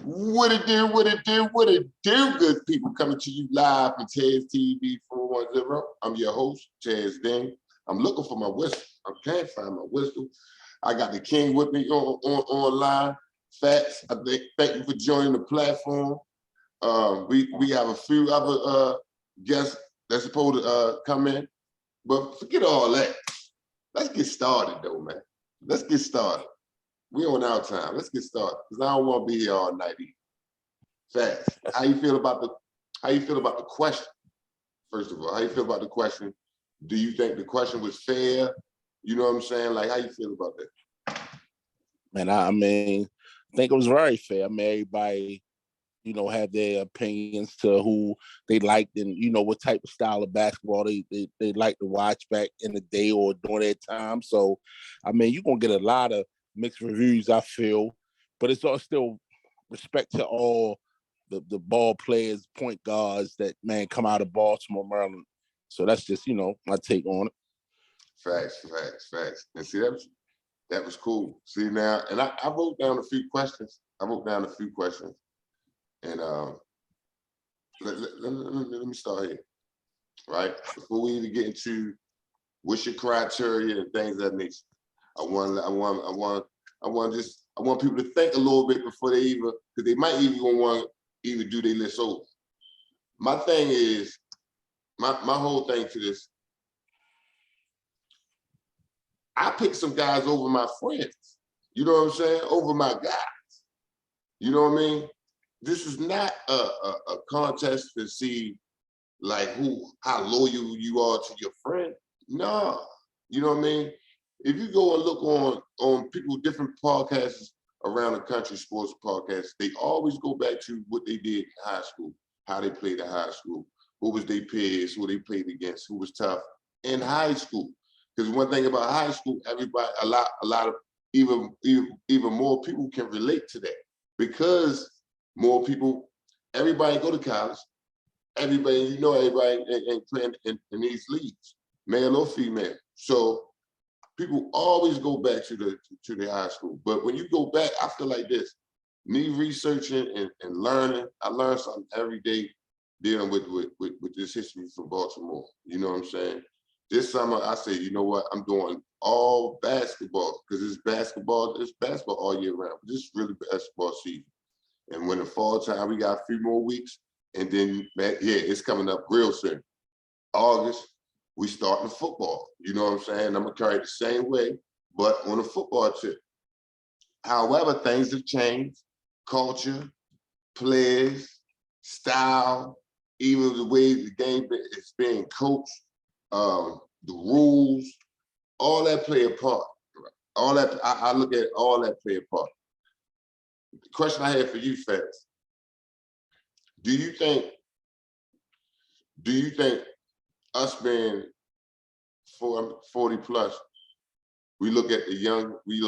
What it do, what it do, what it do, good people, coming to you live from Taz TV 410. I'm your host, Chaz Ding. I'm looking for my whistle. I can't find my whistle. I got the king with me online. Fats, thank you for joining the platform. We have a few other guests that's supposed to come in, but forget all that. Let's get started though, man. Let's get started. We on our time. Let's get started because I don't want to be here all night either. Fast. How you feel about the question? First of all, how you feel about the question? Do you think the question was fair? You know what I'm saying? Like, how you feel about that? Man, I mean, I think it was very fair. I mean, everybody, had their opinions to who they liked and, what type of style of basketball they like to watch back in the day or during their time. So, I mean, you're going to get a lot of mixed reviews, I feel, but it's all still respect to all the ball players, point guards that, man, come out of Baltimore, Maryland. So that's just, my take on it. Facts. And see, that was cool. See now, and I wrote down a few questions. And let me start here, right? Before we even get into what's your criteria and things of that nature, I want people to think a little bit before they even, because they might even want to even do their list over. My thing is, my whole thing to this, I pick some guys over my friends. You know what I'm saying? Over my guys. You know what I mean? This is not a contest to see like how loyal you are to your friend. No, you know what I mean? If you go and look on people, different podcasts around the country, sports podcasts, they always go back to what they did in high school, how they played in high school, who was their peers, who they played against, who was tough in high school. Because one thing about high school, everybody, a lot of even more people can relate to that because more people, everybody go to college, everybody ain't playing in these leagues, male or female. So people always go back to the high school. But when you go back, I feel like this, me researching and learning, I learn something every day dealing with this history from Baltimore. You know what I'm saying? This summer, I say, you know what? I'm doing all basketball because it's basketball all year round. This is really basketball season. And when the fall time, we got a few more weeks. And then, it's coming up real soon. August, we starting football. You know what I'm saying? I'm going to carry it the same way, but on a football tip. However, things have changed. Culture, players, style, even the way the game is being coached, the rules, all that play a part. All that, I look at all that play a part. The question I have for you, Fats, do you think us being 40 plus, we look at the young, I ain't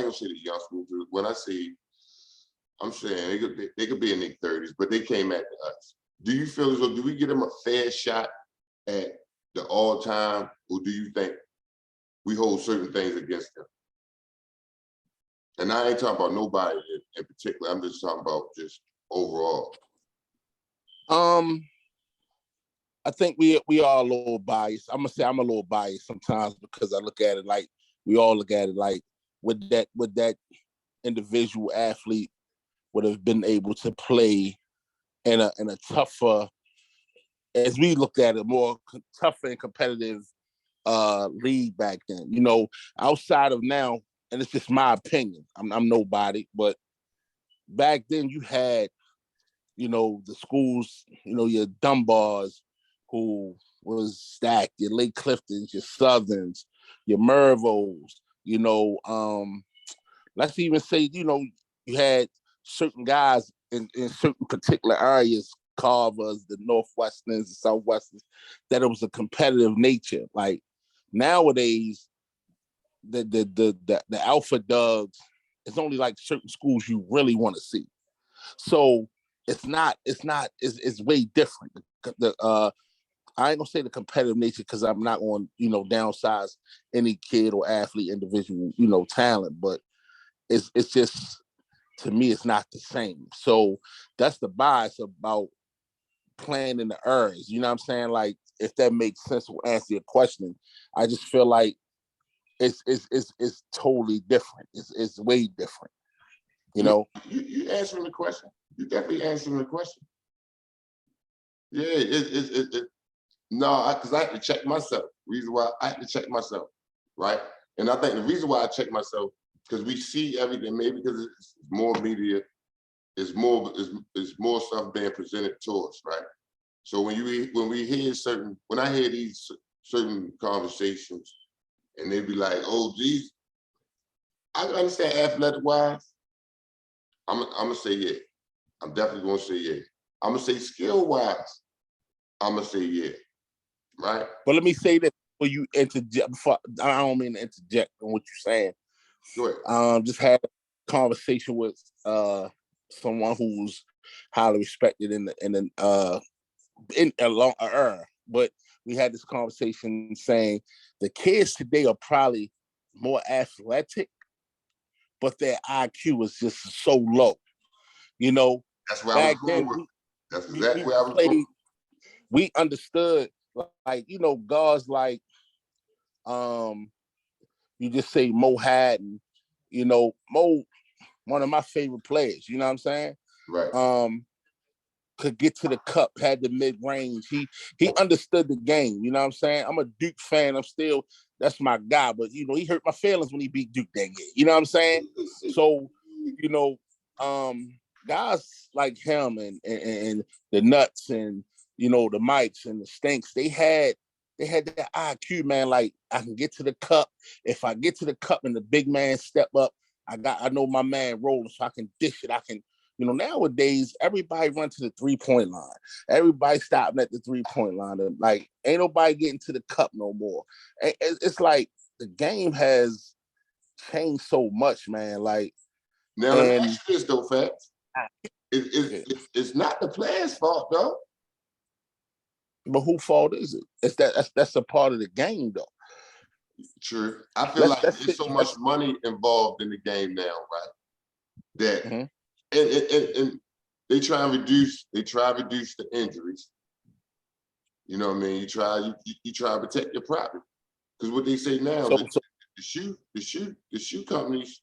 gonna say the young school, when I say, I'm saying they could be in their 30s, but they came at us. Do you feel as though, do we get them a fair shot at the all-time, or do you think we hold certain things against them? And I ain't talking about nobody in particular. I'm just talking about just overall. I think we are a little biased. I'm gonna say I'm a little biased sometimes because I look at it like we all look at it like would that individual athlete would have been able to play in a tougher, as we looked at it, more tougher and competitive league back then. Outside of now, and it's just my opinion. I'm nobody, but back then you had, the schools, your Dunbars, who was stacked, your Lake Cliftons, your Southerns, your Mervos, let's even say, you had certain guys in certain particular areas, Carvers, the Northwesterns, the Southwesterns, that it was a competitive nature. Like nowadays, the Alpha Dogs, it's only like certain schools you really want to see. So it's way different. I ain't gonna say the competitive nature because I'm not on, downsize any kid or athlete, individual, talent, but it's just, to me, it's not the same. So that's the bias about playing in the earns. You know what I'm saying? Like, if that makes sense to answer your question, I just feel like it's totally different. It's way different. You answering the question. You definitely answering the question. Yeah, no, because I had to check myself. Reason why I had to check myself, right? And I think the reason why I check myself, because we see everything, maybe because it's more media, it's more stuff being presented to us, right? So when I hear these certain conversations, and they be like, "Oh, geez," I understand athletic wise. I'm gonna say yeah. I'm definitely gonna say yeah. I'm gonna say skill wise. I'm gonna say yeah. Right. But let me say this before you interject. I don't mean to interject on what you're saying. Go ahead. Just had a conversation with someone who's highly respected in a long era. But we had this conversation saying the kids today are probably more athletic, but their IQ is just so low. That's where I was Back going then with. That's we exactly where I was going. we understood, like, guys like you just say Mo Haddon, Mo, one of my favorite players, you know what I'm saying? Right. Could get to the cup, had the mid range. He understood the game, you know what I'm saying? I'm a Duke fan. That's my guy, but he hurt my feelings when he beat Duke that year. You know what I'm saying? So, you know, guys like him and the Nuts and the Mikes and the Stinks, they had that IQ, man. Like, I can get to the cup. If I get to the cup and the big man step up, I know my man rolling, so I can dish it. I can, nowadays everybody run to the 3-point line. Everybody stopping at the 3-point line. And, like, ain't nobody getting to the cup no more. It's like the game has changed so much, man. Like, now let me ask you this though, Fats. It's not the players' fault though. But whose fault is it? That's a part of the game, though. True. I feel like there's so much money involved in the game now, right? That and they try and reduce the injuries. You know what I mean? You try to protect your property. Because what they say now, the shoe companies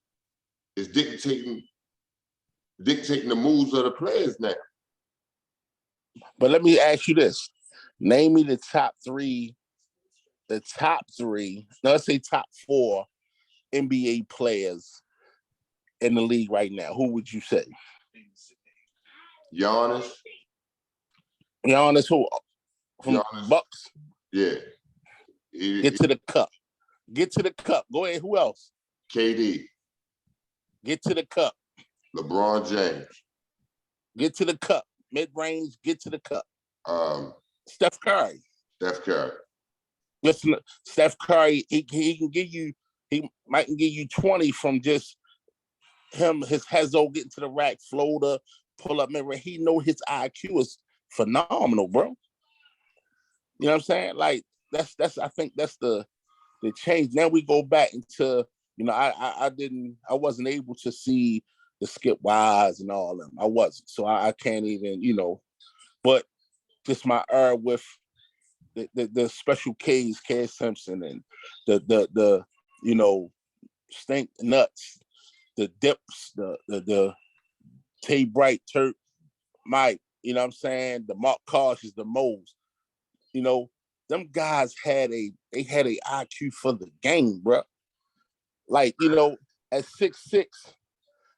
is dictating the moves of the players now. But let me ask you this. Name me the top three, let's say top 4 NBA players in the league right now. Who would you say? Giannis. Giannis who? From Giannis. Bucks? Yeah. Get to the cup. Get to the cup. Go ahead. Who else? KD. Get to the cup. LeBron James. Get to the cup. Mid-range, get to the cup. Steph Curry. Listen, Steph Curry, he might give you 20 from just his Hezo getting to the rack, floater, pull up mirror. He know his IQ is phenomenal, bro. You know what I'm saying? Like, that's I think that's the change. Now we go back into, I wasn't able to see the Skip Wise and all of them. I wasn't. So I can't even, but just my with the special K's, Cass Simpson, and the Stink Nuts, the Dips, the Tay Bright, Turk, Mike, you know what I'm saying? The Mark Cautious, the Moles, them guys had a IQ for the game, bro. Like, at 6'6",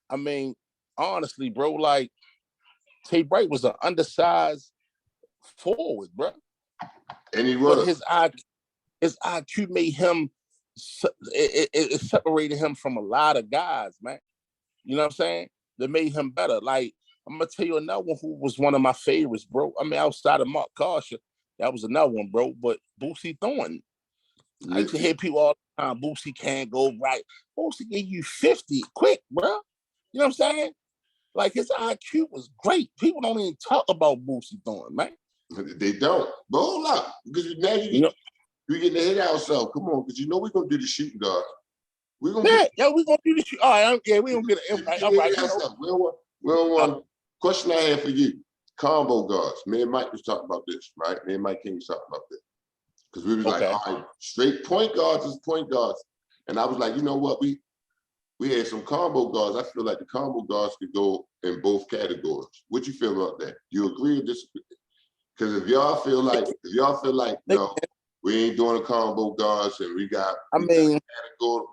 I mean, honestly, bro, like, Tay Bright was an undersized forward, bro. And he was. But his IQ made him, it separated him from a lot of guys, man. You know what I'm saying? That made him better. Like, I'm gonna tell you another one who was one of my favorites, bro. I mean, outside of Mark Karsha, that was another one, bro. But Boosie Thornton. I used to hear people all the time, Boosie can't go right. Boosie gave you 50 quick, bro. You know what I'm saying? Like, his IQ was great. People don't even talk about Boosie Thornton, man. They don't. But hold up, because now You know, we getting to hit ourselves. Come on, because you know we're gonna do the shooting guard. We're gonna yeah, get yeah, we gonna do this. All right, yeah, we gonna get it. we All get right, hit ourselves. We don't want. Question I have for you: combo guards. Me and Mike was talking about this, right? Me and Mike King was talking about this because we was like, okay. all right, straight point guards is point guards, and I was like, you know what, we had some combo guards. I feel like the combo guards could go in both categories. What you feel about that? You agree or disagree? Because if y'all feel like no, we ain't doing a combo guards and we got category,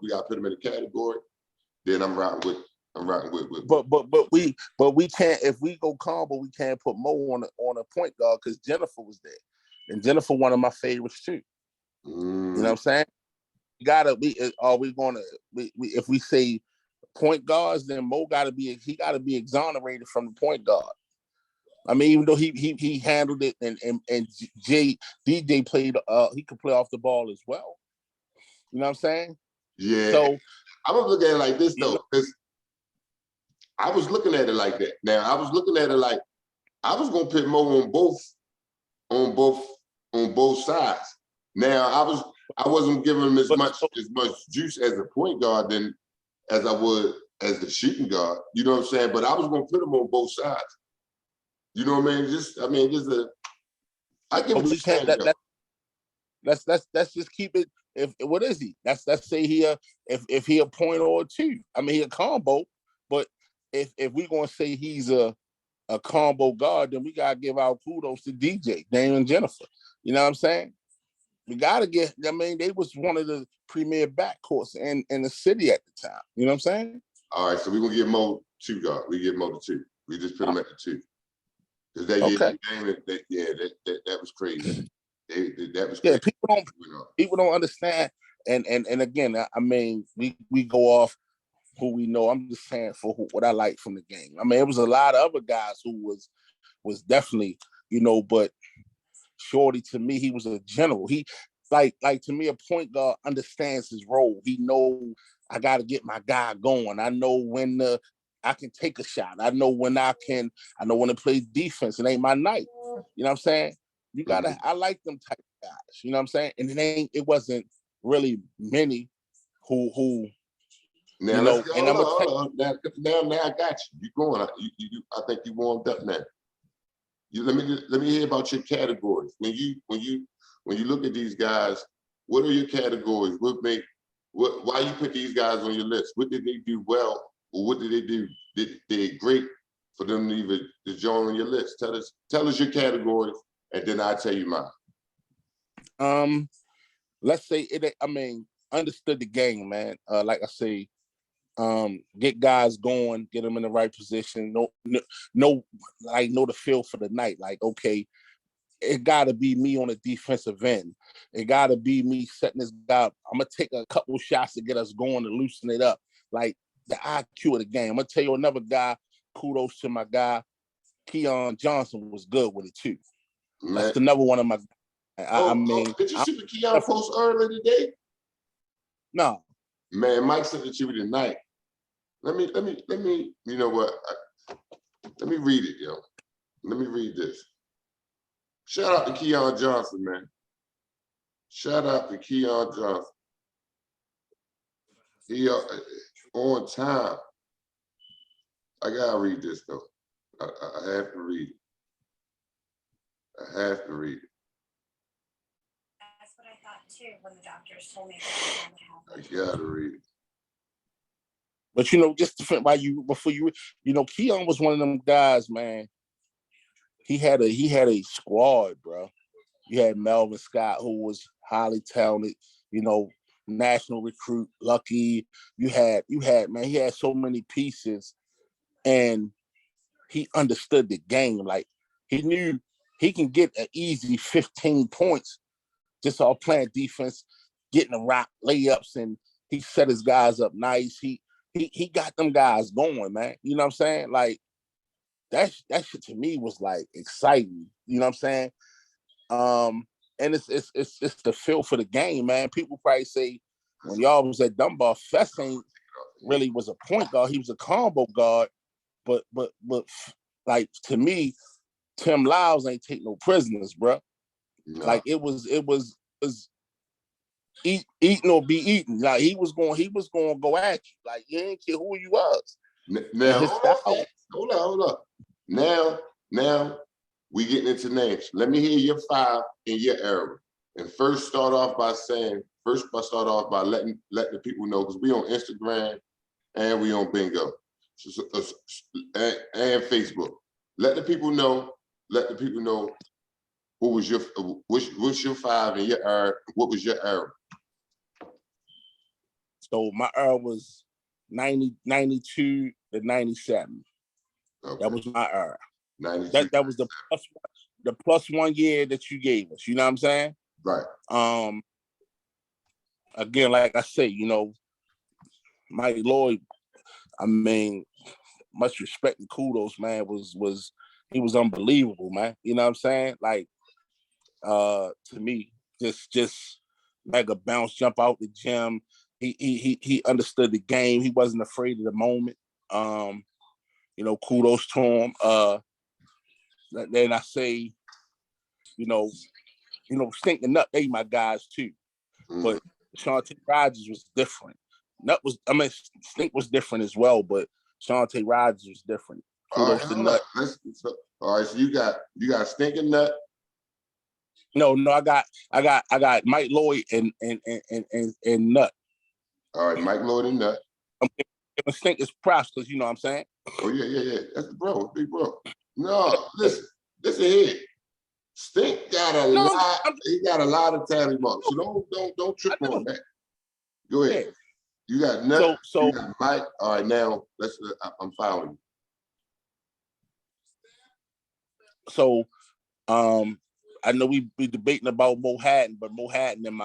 we got to put them in a category, then I'm rocking with. But we can't, if we go combo, we can't put Mo on a point guard because Jennifer was there, and Jennifer one of my favorites too. You know what I'm saying? Are we gonna if we say point guards, then Mo gotta be exonerated from the point guard. I mean, even though he handled it and DJ played, he could play off the ball as well. You know what I'm saying? Yeah. So I'm gonna look at it like this though, because I was looking at it like that. Now I was looking at it like I was gonna put Mo on both sides. Now I wasn't giving him as much juice as a point guard than as I would as the shooting guard. You know what I'm saying? But I was gonna put him on both sides. You know what I mean? I get what you're saying. Let's just keep it. What is he? Let's say if he a point or two. I mean, he a combo. But if we're gonna say he's a combo guard, then we gotta give our kudos to DJ, Dame and Jennifer. You know what I'm saying? We gotta get. I mean, they was one of the premier backcourts in the city at the time. You know what I'm saying? All right, so we're gonna give Mo two guard. We give Mo the two. We just put him at the two. Because that that was crazy. That was crazy. Yeah, people don't understand. And again, I mean, we go off who we know. I'm just saying for what I like from the game. I mean, it was a lot of other guys who was definitely, but Shorty, to me, he was a general. He like to me, a point guard understands his role. He know I got to get my guy going. I know when I can take a shot. I know when to play defense. It ain't my night. You know what I'm saying? You gotta. I like them type of guys. You know what I'm saying? And it wasn't really many who. Now let's go. Hold on. Now I got you. You going? I think you warmed up now. Let me hear about your categories. When you look at these guys, what are your categories? Why you put these guys on your list? What did they do well, or what did they do? Did they great for them to even to join on your list? Tell us your categories, and then I'll tell you mine. Let's say it. I mean, understood the game, man. Like I say, get guys going, get them in the right position. Know the feel for the night. Like, okay, it gotta be me on the defensive end. It gotta be me setting this guy up. I'm gonna take a couple shots to get us going and loosen it up. Like the IQ of the game. I'm gonna tell you another guy, kudos to my guy, Keon Johnson was good with it too. Man. That's another one of my I mean, did you see the Keon post earlier today? No. Man, Mike sent it to me tonight. Let me, you know what? Let me read it, yo. Let me read this. Shout out to Keon Johnson, man. Shout out to Keon Johnson. He on time. I gotta read this though. I have to read it. I have to read it. That's what I thought too when the doctors told me I gotta read it. But just to think before you, Keon was one of them guys, man. He had a squad, bro. You had Melvin Scott, who was highly talented, national recruit, Lucky. You had, man, he had so many pieces, and he understood the game. Like, he knew he can get an easy 15 points just off playing defense, getting the rock layups, and he set his guys up nice. He got them guys going, man. You know what I'm saying? Like, that shit to me was like exciting. You know what I'm saying? And it's the feel for the game, man. People probably say when y'all was at Dunbar, Fess ain't really was a point guard. He was a combo guard, but like, to me, Tim Lyles ain't take no prisoners, bro. No. Like it was eating or be eaten. Like he was going to go at you. Like you ain't care who you was. Now, his style. hold on. Now we getting into names. Let me hear your 5 in your era. And first start off by letting the people know, because we on Instagram and we on Bingo and Facebook. Let the people know who was what's your 5 in your era. What was your era? So my era was 92 to 97. Okay. That was my era. 92. That was the plus one year that you gave us. You know what I'm saying? Right. Again, like I say, Mike Lloyd, I mean, much respect and kudos, man, he was unbelievable, man. You know what I'm saying? Like, to me, just mega bounce, jump out the gym. He understood the game. He wasn't afraid of the moment. Kudos to him. Then I say, Stink and Nut, they my guys too. But Shantae Rogers was different. Stink was different as well, but Shantae Rogers was different. Kudos to Nut. All right, so you got Stink and Nut. No, I got Mike Lloyd and Nut. All right, Mike Lloyd and Nut. I'm giving Stink his props because you know what I'm saying. Oh yeah. That's the bro, big bro. No, listen here. Stink got a lot. He got a lot of talent marks. So don't trip on that. Go ahead. Yeah. You got Nut. So you got Mike. All right, now I'm following you. So, I know we be debating about Mo Hatton, but Mo Hatton and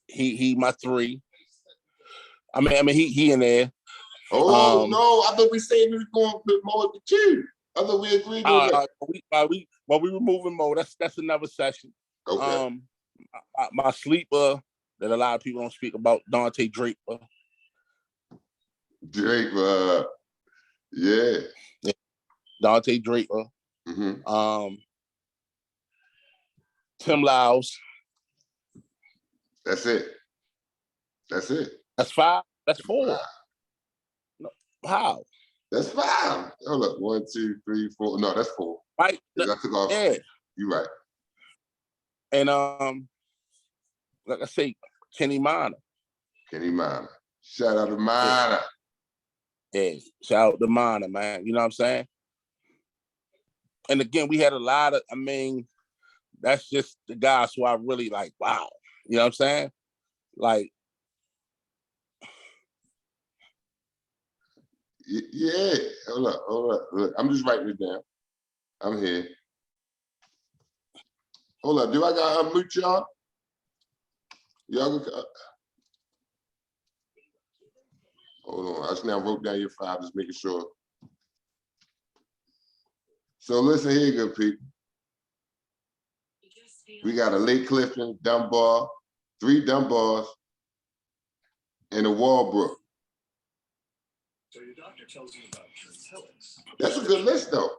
he my 3. I mean he in there. Oh no! I thought we said we were going to put Mo at the 2. I thought we agreed on that. We removing Mo. That's another session. Okay. My sleeper that a lot of people don't speak about, Dante Draper. Yeah. Dante Draper. Mm-hmm. Tim Lyles. That's it. That's 5. That's 4. No, how? That's 5. Hold up. 1, 2, 3, 4. No, that's 4. Right. I took off. Yeah. You're right. And like I say, Kenny Minor. Shout out to Minor. Yeah. Shout out to Minor, man. You know what I'm saying? And again, we had a lot of, that's just the guys who I really like, wow. You know what I'm saying? Like, yeah. Hold up. Look, I'm just writing it down. I'm here. Hold up. Do I got to unmute y'all? Y'all go. Hold on. I just now wrote down your 5, just making sure. So listen here, good people. We got a Lake Clifton, Dunbar, 3 Dunbars, and a Walbrook. So your doctor tells you about Trintellix. That's a good list, though.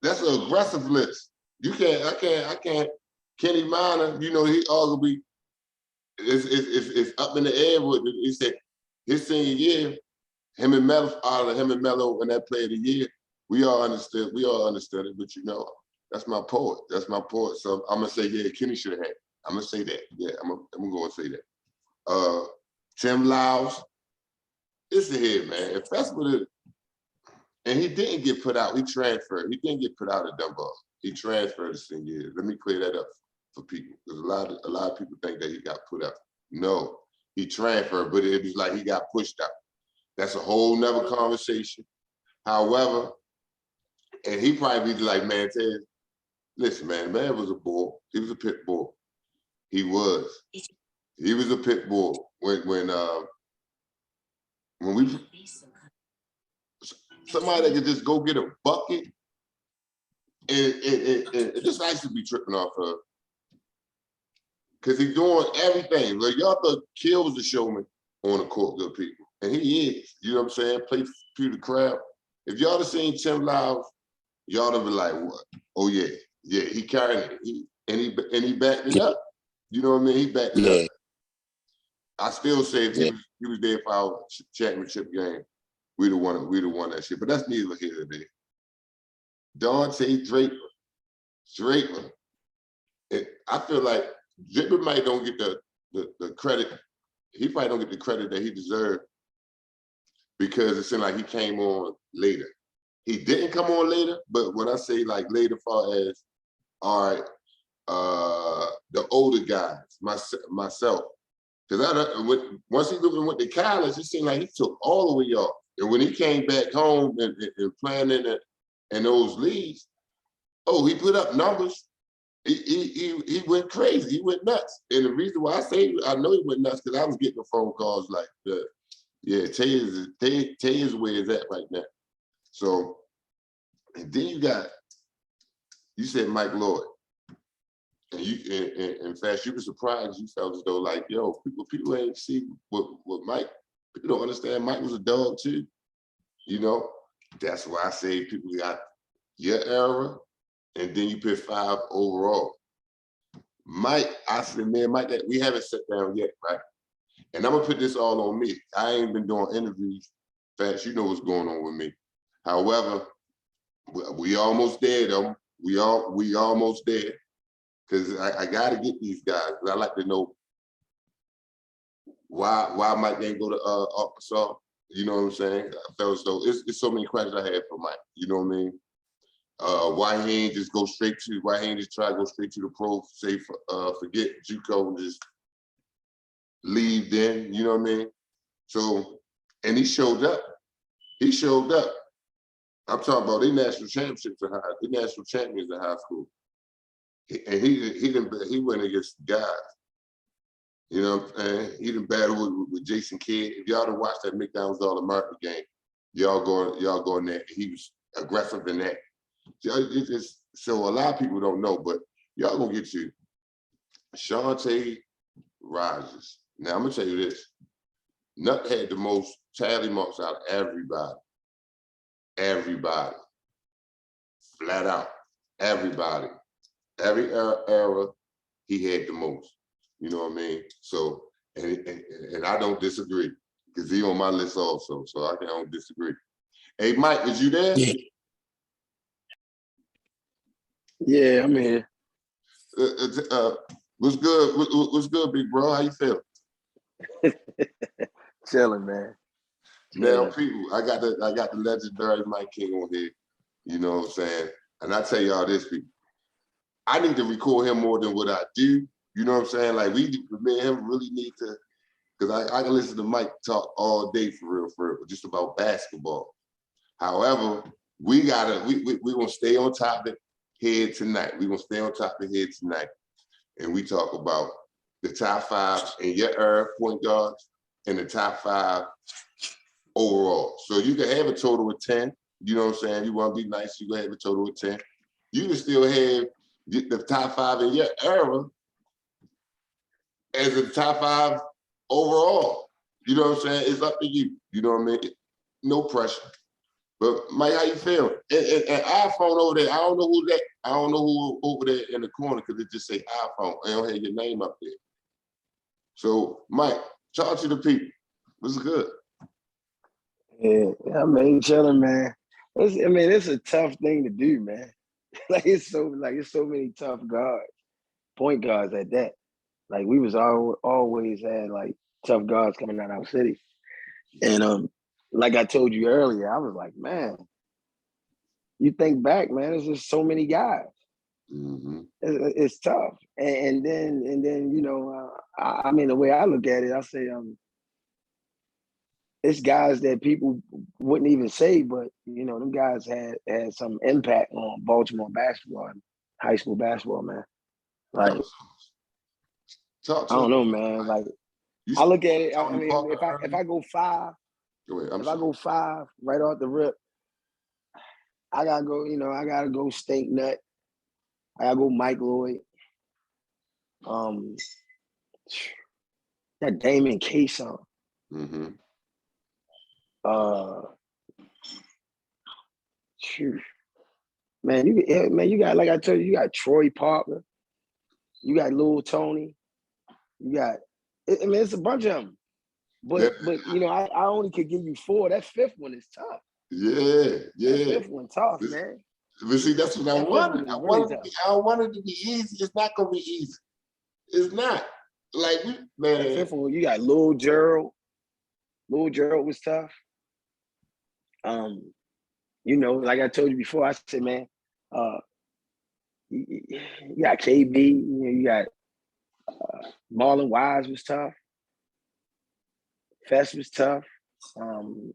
That's an aggressive list. I can't. Kenny Minor, he arguably is up in the air with it. He said his senior year, him and Melo in that Player of the Year, we all understood it, but that's my poet. So I'm gonna say, yeah, Kenny should have had it. I'm gonna say that. Yeah, I'm gonna go and say that. Tim Lyles, it's here, man. If that's what it, and he didn't get put out, he transferred. He didn't get put out at Dunbar. He transferred his senior year. Let me clear that up for people, because a lot of people think that he got put out. No, he transferred, but it was like he got pushed out. That's a whole nother conversation. However, and he probably be like, man, Ted, listen, man was a bull. He was a pit bull. He was a pit bull. When we, somebody that could just go get a bucket and just nice to be tripping off her. Because he's doing everything. Like, y'all thought Kill was a showman on the court, good people. And he is. You know what I'm saying? Play through the crowd. If y'all have seen Tim Lyles y'all would be like, what? Oh yeah, he carried it. He backed it up. You know what I mean? He backed it up. I still say if he was there for our championship game, we'd have won that shit. But that's neither here nor there. Dante Draper. I feel like Draper might don't get the credit. He probably don't get the credit that he deserved because it seemed like he came on later. He didn't come on later, but when I say like later, far as all right, the older guys, myself, because once he went to college, it seemed like he took all the way off. And when he came back home and playing in those leagues, oh, he put up numbers. He went crazy. He went nuts. And the reason why I know he went nuts because I was getting phone calls like, yeah, Tay is where he's at right now. So, and then you said Mike Lloyd. And in fact, you were surprised. You felt as though like, yo, people ain't see what Mike, people don't understand Mike was a dog too. You know, that's why I say people got your era, and then you put 5 overall. Mike, I said, man, Mike, we haven't sat down yet, right? And I'm gonna put this all on me. I ain't been doing interviews. Fast, you know what's going on with me. However, we almost there though. We almost there. Because I got to get these guys. I like to know why Mike didn't go to Arkansas. You know what I'm saying? I felt as though it's so many questions I had for Mike. You know what I mean? Why he ain't just why he ain't just try to go straight to the pro, say forget JUCO and just leave then, you know what I mean? So, and he showed up. I'm talking about they national championships in they national champions in high school. And he went against guys. You know what I'm saying? He done battled with Jason Kidd. If y'all done watched that McDonald's All-American game, y'all go in there. He was aggressive in that. So a lot of people don't know, but y'all gonna get you Shante Rogers. Now I'm gonna tell you this. Nut had the most tally marks out of everybody. Everybody. Flat out. Everybody. Every era, he had the most. You know what I mean? So, and I don't disagree because he on my list also. So I don't disagree. Hey, Mike, is you there? Yeah, I'm here. What's good? What's good, big bro? How you feel? Chilling, man. Now, people, I got the legendary Mike King on here. You know what I'm saying? And I tell y'all this, people. I need to record him more than what I do. You know what I'm saying? Like me and him really need to, because I can listen to Mike talk all day for real, just about basketball. However, we gonna stay on topic here tonight. We gonna stay on topic here tonight, and we talk about the top 5 in your era point guards and the top 5 overall. So you can have a total of 10. You know what I'm saying? You want to be nice, you can have a total of 10. You can still have the top 5 in your era as the top 5 overall. You know what I'm saying? It's up to you. You know what I mean? No pressure. But Mike, how you feeling? And iPhone over there, I don't know who over there in the corner because it just say iPhone. I don't have your name up there. So Mike, talk to the people. What's good? Yeah, I mean, chilling, man. It's a tough thing to do, man. It's so many tough guards, point guards at that. Like we was always had like tough guards coming out of our city, and like I told you earlier, I was like, man, you think back, man, there's just so many guys. Mm-hmm. It's tough, and then you know, I mean, the way I look at it, I say, it's guys that people wouldn't even say, but you know, them guys had some impact on Baltimore basketball and high school basketball, man. Like, I don't know, man. Like, I look at it. I mean, if I go 5, I go 5 right off the rip, I gotta go. You know, I gotta go Stink Nut. I gotta go Mike Lloyd. That Damon Case on. Mm-hmm. Man, you got like I told you, you got Troy Parker, you got Lil Tony, you got. I mean, it's a bunch of them. But you know, I only could give you 4. That 5th one is tough. Yeah, That 5th one tough, man. But see, that's what I That 5th wanted. one is really tough. I want it to be easy. It's not gonna be easy. It's not. Like That man. 5th one, you got Lil Gerald. Lil Gerald was tough. You know, like I told you before, I said, man, you got KB, you know, you got Marlon Wise was tough. Fest was tough. Man,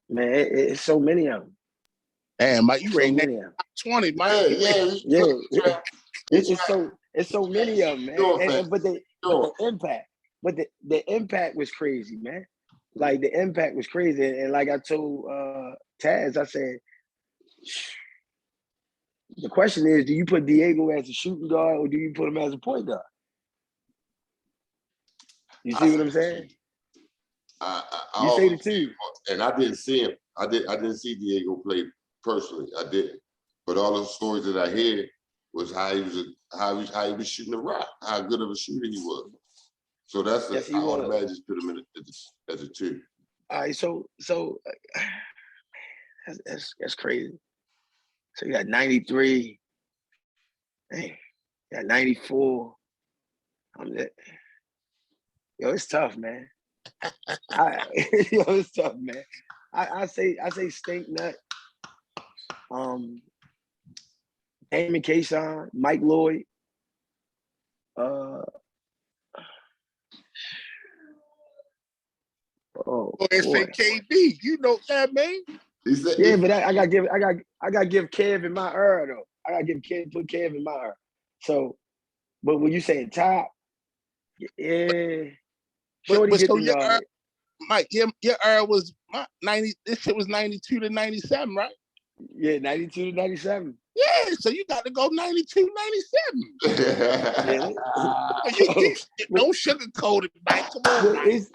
it's so many of them. Damn, Mike, you So rating many that of them. 20, Mike. Yeah. It's so many of them, man. But the impact was crazy, man. Like the impact was crazy, and like I told Taz, I said, the question is, do you put Diego as a shooting guard or do you put him as a point guard? You see what I'm saying? You say the two. And I didn't see him. I didn't see Diego play personally. I didn't. But all the stories that I heard was how he was shooting the rock, how good of a shooter he was. So that's Yes, he I was. automatically just put him in as a 2. All right, so that's crazy. So you got 93. Dang, you got 94. Yo, it's tough, man. It's tough, man. I say Stink Nut, Damon Kayson, Mike Lloyd, Go ahead and say KB. You know that, man. He said, yeah, but I gotta give Kev in my era though. I gotta put Kev in my era. So, but when you say top, yeah, Shorty But get so the your nod. era, Mike, your era was 90. This shit was 92 to 97, right? Yeah, 92 to 97. Yeah, so you got to go 92, 97. Really? Don't sugarcoat it, Mike. Come on, Mike. It's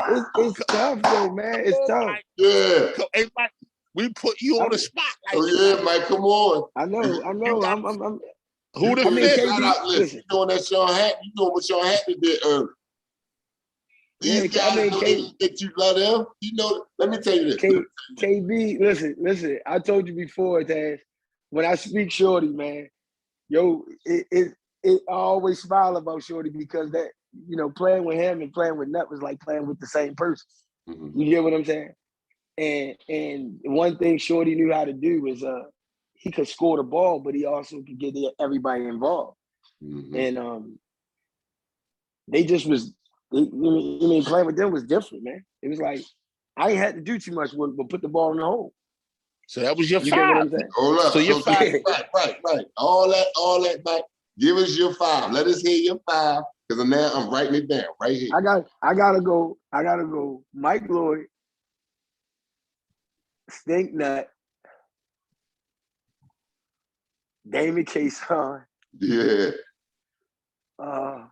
tough though, man. It's tough. Mike. Yeah. Hey, Mike, we put you on the spot. Like Oh yeah, Mike, come on. I know. I'm who the I mean, fifth? KB, Shout out, listen, listen. you doing that Sean Hatton, you doing what Sean Hatton did earlier. These guys know that you love them. You know, let me tell you this. KB, listen. I told you before, Taz, when I speak Shorty, man, yo, I always smile about Shorty because that, you know, playing with him and playing with Nut was like playing with the same person. Mm-hmm. You get what I'm saying? And one thing Shorty knew how to do was he could score the ball, but he also could get everybody involved. Mm-hmm. And they just was. I mean, playing with them was different, man. It was like I ain't had to do too much but put the ball in the hole. So that was your You five. get what I'm saying? Hold up. So your five. Right. All that, Mike. Give us your 5. Let us hear your 5. Because now I'm writing it down right here. I gotta go. Mike Lloyd, Stink Nut, Damon Kayson. Yeah. I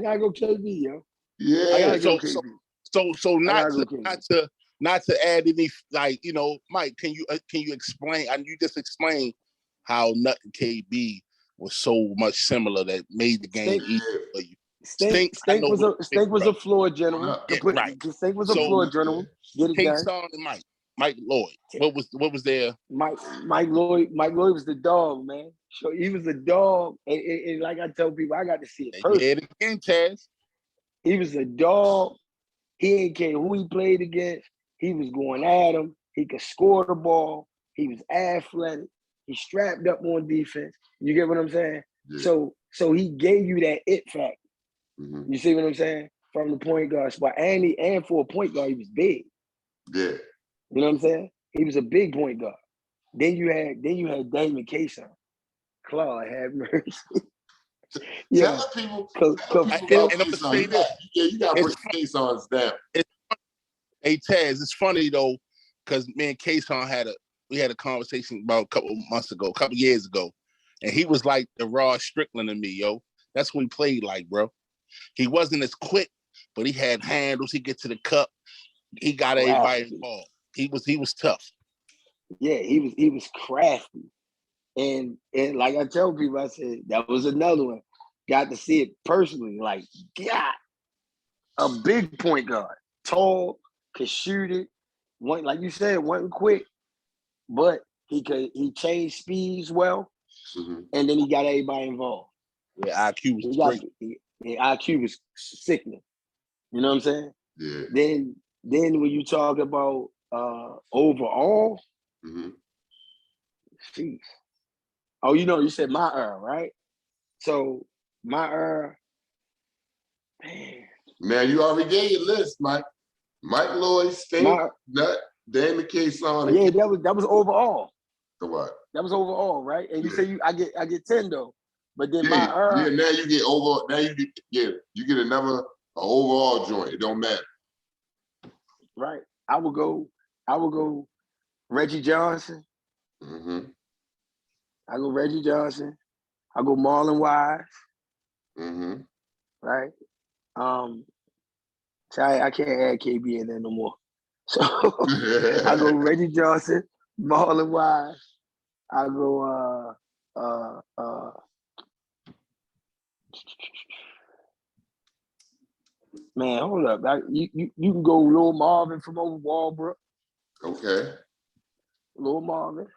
gotta go KB, yo. Yeah. I gotta go KB. So not to add any, like, you know, Mike, can you explain? And you just explained how Nut and KB was so much similar that made the game easier for you. Stink was a floor general. Right. Stink was a floor general. Get it done. Kayson and Mike Lloyd. What was there? Mike Lloyd was the dog, man. So he was the dog, and like I tell people, I got to see it first. Yeah, again, Taz. He was a dog. He ain't care who he played against. He was going at him. He could score the ball. He was athletic. He strapped up on defense. You get what I'm saying? Yeah. So he gave you that it factor. Mm-hmm. You see what I'm saying? From the point guard spot. And for a point guard, he was big. Yeah. You know what I'm saying? He was a big point guard. Then you had Damon Kayson. Claude had mercy. Yeah. Tell people you gotta put Kayson's down. Hey Taz, it's funny though, because me and Kayson had a conversation about a couple years ago, and he was like the Rod Strickland of me, yo. That's who he played like, bro. He wasn't as quick, but he had handles. He get to the cup. He got everybody involved. He was tough. Yeah, he was crafty. And like I tell people, I said that was another one. Got to see it personally. Like, God, a big point guard, tall, could shoot it. One, like you said, wasn't quick, but he changed speeds well, Mhm. and then he got everybody involved. Yeah, IQ was He got great. IQ was sickening. You know what I'm saying? Yeah. Then when you talk about overall, Mhm. jeez. Oh, you said my right? So my man, Now you already gave your list, Mike. Mike Lloyd, Stink, my Nut, Damon K-Son, yeah, and that was overall. the what? That was overall, right? And you Yeah. say I get 10 though. But then Yeah, yeah. Now you get over. Now you get another overall joint. It don't matter. right. I would go Reggie Johnson. Mm-hmm. I go Reggie Johnson. I go Marlon Wise, Mm-hmm. right? So I can't add KB in there no more. So I go Reggie Johnson, Marlon Wise. I go man, hold up. You can go Lil Marvin from over Walbrook. Okay. Lil Marvin.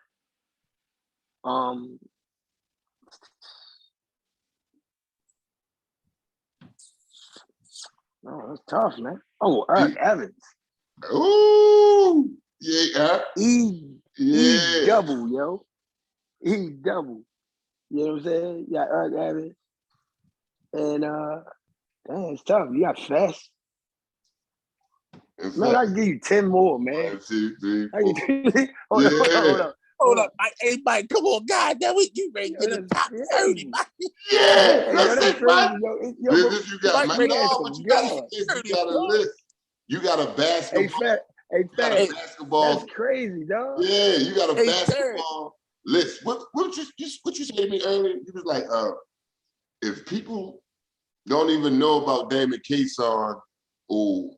No, that's tough, man. Oh, Eric Evans. Ooh. Yeah. E Yeah. double, yo. E double. You know what I'm saying? You got Eric Evans. And damn, it's tough. You got Fest. In Man, I fact, can give you 10 more, man. 1, 2, 3, I 4. can hold Yeah. up. Hold up, Mike. Hey, Mike, come on, God, that we you ready to the top 30, Mike. Yeah. Hey, yo, That's that's it, Mike. crazy, yo. This you got. Mike My, ready You had no, some what you got to guns. is 30, you got a list. You got a Hey, basketball. Fat. Hey, You got Fat. a basketball. That's crazy, dog. Yeah, you got a Hey, basketball list. What you said to me earlier? You was like, if people don't even know about Damon K-Son, or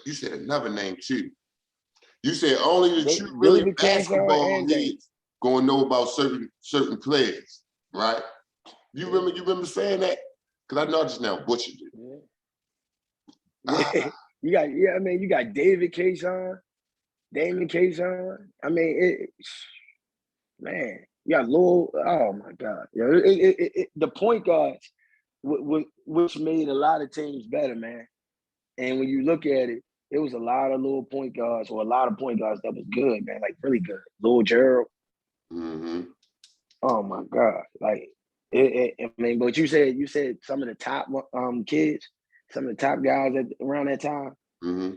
you said another name too. You said only the true really David basketball K-Son and Damon. heads gonna know about certain players, right? You remember saying that? Because I know I just now butchered it. Yeah. You got David K-Son, Damon K-Son. I mean, man, you got Lil. Oh my God, the point guards, which made a lot of teams better, man. And when you look at it, it was a lot of little point guards or a lot of point guards that was good, man, like really good. Lil Gerald. Mm-hmm. Oh my God, like I mean, but you said some of the top kids, some of the top guys around that time. Mm-hmm.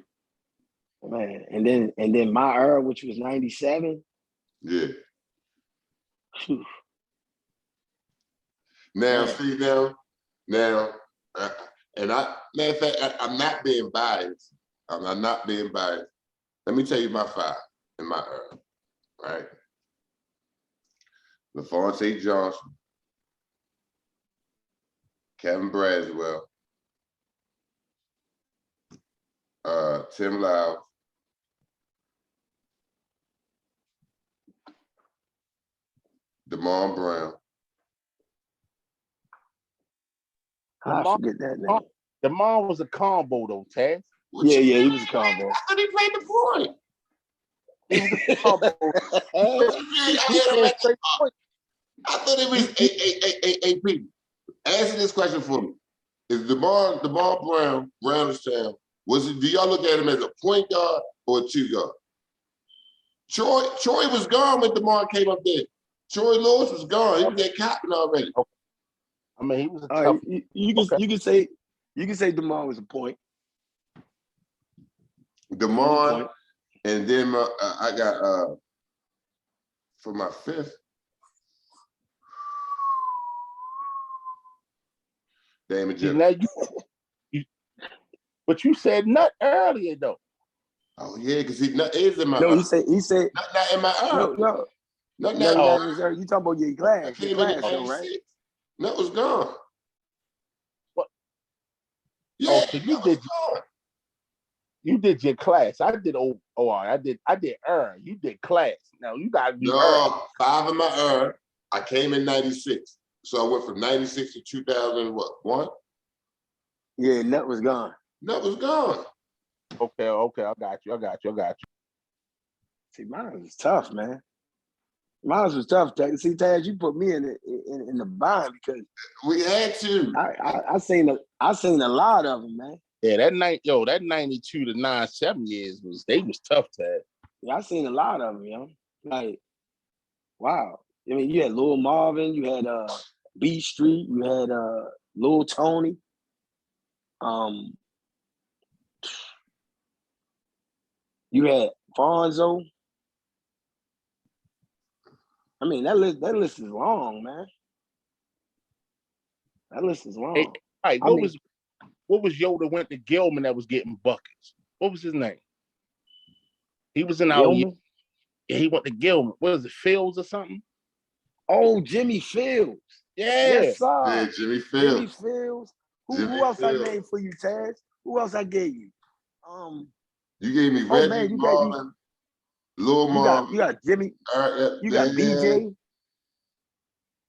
Man, and then my era, which was 97. Yeah. Whew, Now, man. see and matter of fact, I'm not being biased. I'm not being biased. Let me tell you my 5 in my era, right? LaFontae Johnson, Kevin Braswell, Tim Lyles, DeMar Brown. I forget that name. DeMar was a combo though, Taz. Yeah, he was a combo. I thought he played the point. He was a combo. I thought it was AP. Answer this question for me. Is DeMar Brown, do y'all look at him as a point guard or a 2 guard? Troy was gone when DeMar came up there. Troy Lewis was gone. He was at Cotton already. I mean, he was a tough. You can say DeMar was a point. DeMar, and then I got for my 5th. Damon Jefferson. But you said Nut earlier though. Oh yeah, because he is in my. No, he said not in my era. No, you talking about your class though, right? That was gone. What? Yeah, so you did. You did your class. I did OR. I did You did class. Now you gotta do No, 5 of my I came in 96. So I went from 96 to 2001. Yeah, Nut was gone. That was gone. Okay, I got you. See, mine was tough, man. Mine was tough. See, Taz, you put me in the bind because We had to. I seen a lot of them, man. Yeah, that 92 to 97 years was tough, Ted. Yeah, I seen a lot of them, yo. Like, wow. I mean, you had Lil Marvin, you had B Street, you had Lil Tony. You had Fonzo. I mean, that list is long, man. That list is long. Hey, all right, what was Yoda went to Gilman that was getting buckets? What was his name? He was in our Gilman? Yeah, he went to Gilman. What is it, Fields or something? Oh, Jimmy Fields. Yeah. Yes, sir. Yeah, Jimmy Jimmy Fields. Fields. Jimmy Who else Fields. I named for you, Taz? Who else I gave you? You gave me Oh Reggie, man, Marvin, Lil you Marvin. got Jimmy. You got BJ.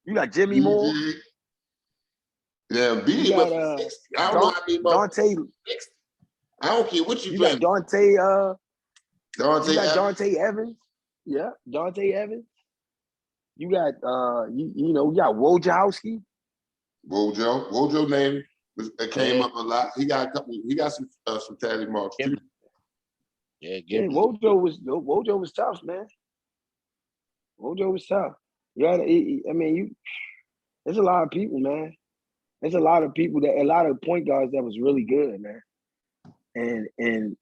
You got Jimmy Moore. BJ. Yeah, You BJ got went for 60. I don't know how many Dante. 60. I don't care what you You play. got Dante. Dante You got Evans. Dante Evans. Yeah, Dante Evans. You got you got Wojciechowski. Wojo name came up a lot. He got some tally marks too. Yeah, Yeah, Wojo was tough, man. Wojo was tough. Yeah, there's a lot of people, man. There's a lot of point guards that was really good, man.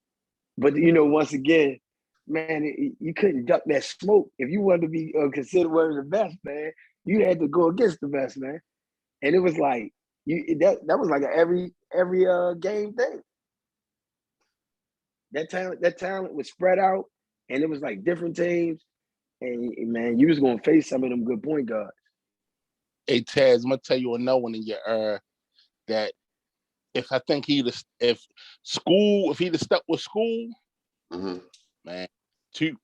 But once again, man, you couldn't duck that smoke. If you wanted to be considered one of the best, man, you had to go against the best, man. And it was like that was like every game thing. That talent was spread out, and it was like different teams. And man, you was gonna face some of them good point guards. Hey Taz, I'm gonna tell you another one in your that if he'd have stuck with school, man, Toot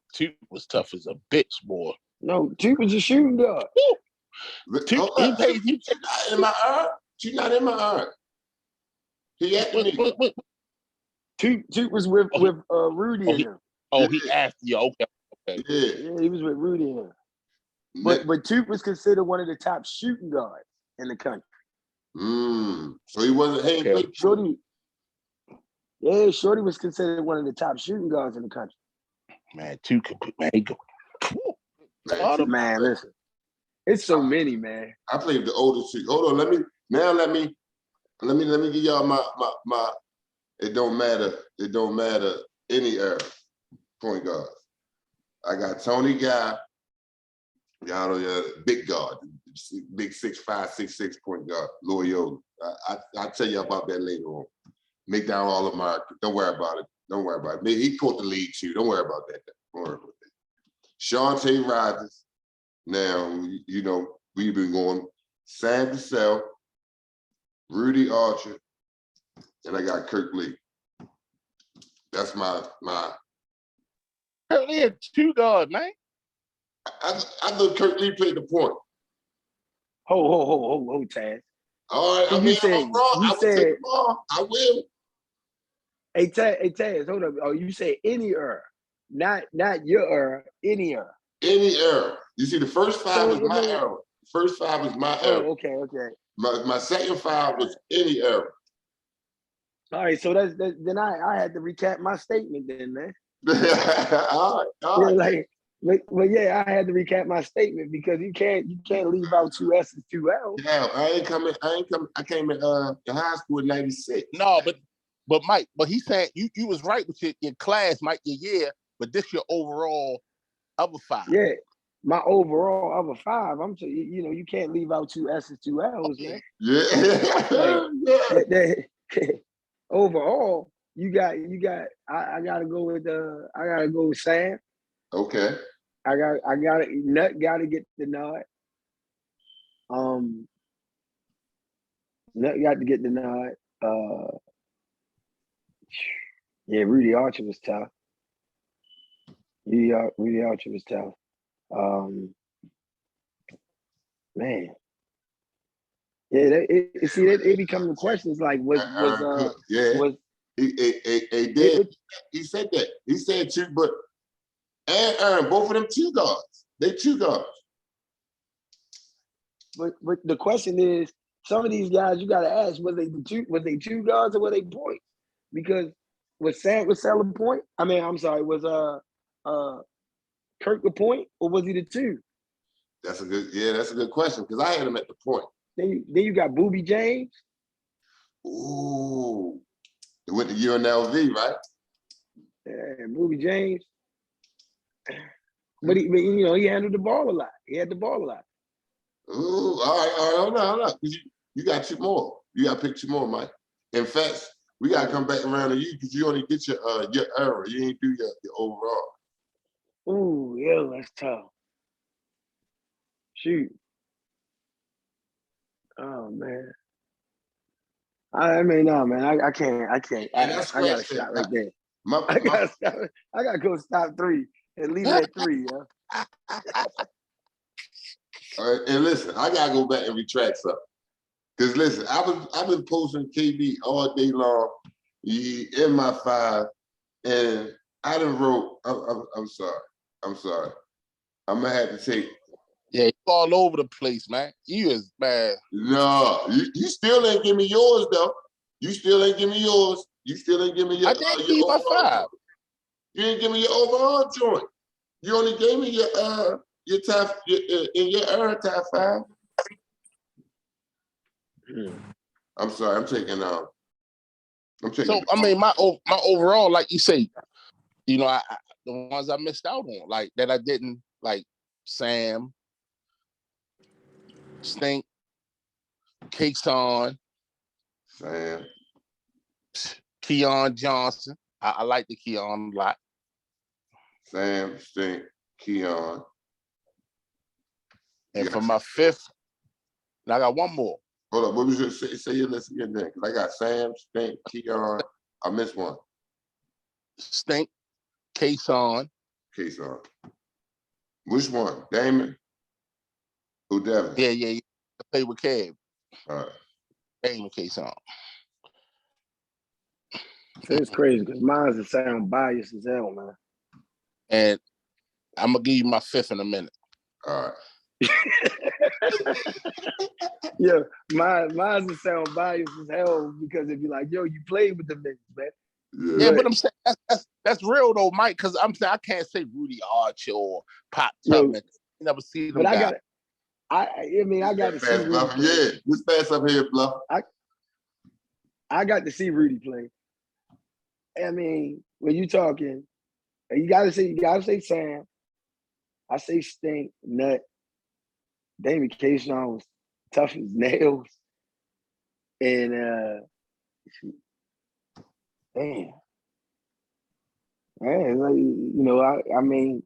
was tough as a bitch, boy. No, Toot was a shooting guard. She's not in my eye. She's not in my eye. He had to be. Toot was with Rudy and him. He asked you. Okay. Yeah, he was with Rudy and him. But Toot was considered one of the top shooting guards in the country. So he wasn't. Shorty was considered one of the top shooting guards in the country. Man, Toot could man, listen. It's so many, man. I played the oldest two. Hold on, let me give y'all my it don't matter any era point guard. I got Tony Guy, y'all know, big guard, big 6'5", 6'6" point guard, Loyola. I'll tell you about that later on. Make down all of my, don't worry about it. He caught the lead too. Don't worry about that. Shantae Rogers. Now, we've been going Sam Cassell, Rudy Archer, and I got Kirk Lee. That's my. Kirk Lee had 2 guards, man. I thought Kirk Lee played the point. Ho, Taz. All right, So I will. Hey Taz, hold up. Oh, you say any era, not your era, any era. Any era. You see, the first 5 is my era. First 5 is my era. Oh, okay. My second 5 was any era. All right, so then I had to recap my statement then, man. all right. Well, yeah, I had to recap my statement because you can't leave out 2 S's, 2 L's. Yeah, I came in high school in 96. No, but Mike, he said you was right with your class, Mike, your year, but this your overall other 5. Yeah, my overall other 5. I'm saying, you can't leave out 2 S's, 2 L's, man. Yeah. Overall, you got. I gotta go with Sam. Okay. I got it. Nut got to get the nod. Nut got to get the nod. Yeah, Rudy Archer was tough. Rudy Archer was tough. Man. Yeah, it become the questions like Aaron Cook, yeah. was He did. He said that. He said two, but and Aaron, both of them two guards. They two guards. but the question is, some of these guys you gotta ask, was they two guards or were they point? Because was Sella point? I mean, I'm sorry, was Kirk the point or was he the two? That's a good question because I had him at the point. Then you got Boobie James. Ooh, with the UNLV, right? Yeah, Boobie James. But he handled the ball a lot. He had the ball a lot. Ooh, all right, hold on. 'Cause you got two more. You got to pick two more, Mike. In fact, we got to come back around to you because you only get your error. You ain't do your overall. Ooh, yeah, that's tough. Shoot. Oh man. I mean, no, man. I can't. I gotta stop right there. I gotta stop. I gotta go stop 3 and leave it at 3, yo. All right, and listen, I gotta go back and retract something. Cause listen, I've been posting KB all day long. In my 5, and I done wrote. I'm sorry. I'm gonna have to take. Yeah, you all over the place, man. You is bad. No, you still ain't give me yours though. You still ain't give me yours. You still ain't give me your. I did give you my 5. You didn't give me your overall joint. You only gave me your top in your top 5. I'm sorry. I'm taking. So I mean, my overall, like you say, I the ones I missed out on, like that I didn't like, Sam, Stink, Kason, Sam, Keon Johnson. I like the Keon a lot. Sam, Stink, Keon. And for my 5th, and I got one more. Hold up, what was your say your list again then? Because I got Sam, Stink, Keon. I missed one. Stink, Kason. Kason. Which one? Damon? Who Devin? Yeah. I play with Kev. All right. Damon Kason. It's crazy because mine's sound biased as hell, man. And I'm gonna give you my 5th in a minute. All right. Yeah, mine's sound biased as hell because it'd be like, yo, you played with the niggas, man. Yeah, but I'm saying that's real though, Mike. Because I'm saying I can't say Rudy Archer or Pop Tubman. You never see them. But guys. I mean, I got to see Rudy Bluff. play. Yeah, just pass up here, Bluff. I got to see Rudy play. I mean, when you talking, you gotta say Sam. I say Stink, Nut. Damon Kason was tough as nails. And damn. Man, like, I mean,